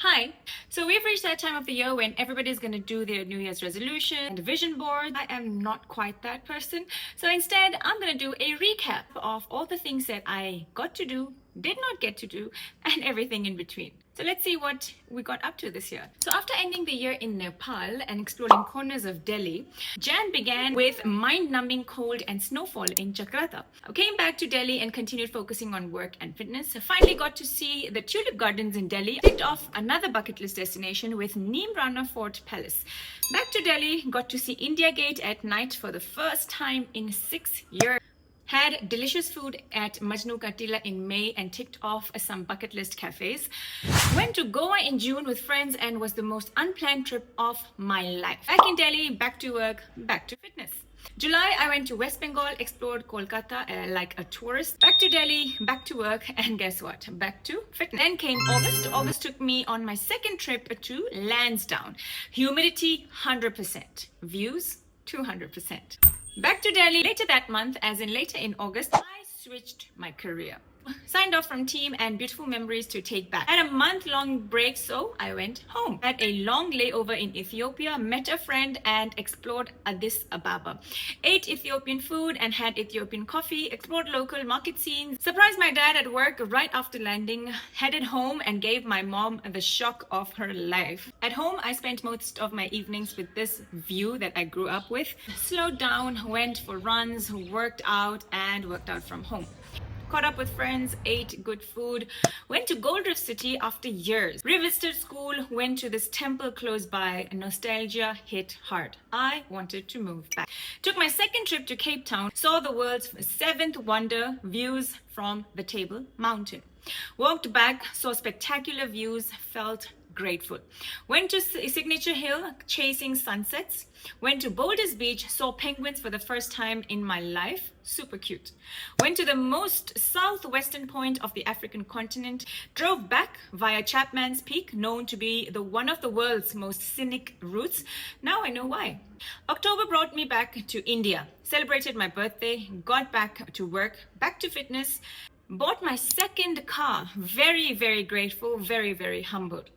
Hi. So we've reached that time of the year when everybody's going to do their New Year's resolution and vision board. I am not quite that person. So instead, I'm going to do a recap of all the things that I got to do, did not get to do, and everything in between. So let's see what we got up to this year. So after ending the year in Nepal and exploring corners of Delhi, Jan began with mind-numbing cold and snowfall in Jakarta. I came back to Delhi and continued focusing on work and fitness. I finally got to see the tulip gardens in Delhi. Ticked off another bucket list destination with Neem Rana Fort Palace. Back to Delhi, got to see India Gate at night for the first time in 6 years. Had delicious food at Majnu Ka Tila in May and ticked off some bucket list cafes. Went to Goa in June with friends and was the most unplanned trip of my life. Back in Delhi, back to work, back to fitness. July, I went to West Bengal, explored Kolkata like a tourist. Back to Delhi, back to work, and guess what? Back to fitness. Then came August. August took me on my second trip to Lansdowne. Humidity 100%. Views 200%. Back to Delhi later that month, as in later in August, I switched my career. Signed off from team and beautiful memories to take back. Had a month-long break, so I went home. Had a long layover in Ethiopia, met a friend and explored Addis Ababa. Ate Ethiopian food and had Ethiopian coffee, explored local market scenes, surprised my dad at work right after landing, headed home and gave my mom the shock of her life. At home, I spent most of my evenings with this view that I grew up with. Slowed down, went for runs, worked out from home. Caught up with friends, ate good food, went to Gold Reef City after years, revisited school, went to this temple close by. Nostalgia hit hard. I wanted to move back. Took my second trip to Cape Town, saw the world's seventh wonder, views from the Table Mountain. Walked back, saw spectacular views, felt grateful. Went to Signature Hill, chasing sunsets. Went to Boulders Beach, saw penguins for the first time in my life. Super cute. Went to the most southwestern point of the African continent. Drove back via Chapman's Peak, known to be one of the world's most scenic routes. Now I know why. October brought me back to India. Celebrated my birthday, got back to work, back to fitness. Bought my second car. Very, very grateful, very, very humbled.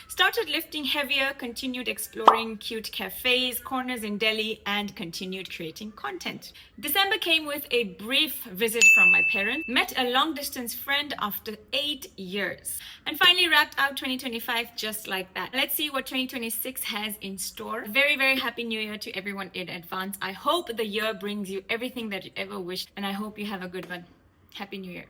Started lifting heavier, continued exploring cute cafes, corners in Delhi, and continued creating content. December came with a brief visit from my parents, met a long-distance friend after 8 years, and finally wrapped out 2025 just like that. Let's see what 2026 has in store. Very, very happy New Year to everyone in advance. I hope the year brings you everything that you ever wished, and I hope you have a good one. Happy New Year.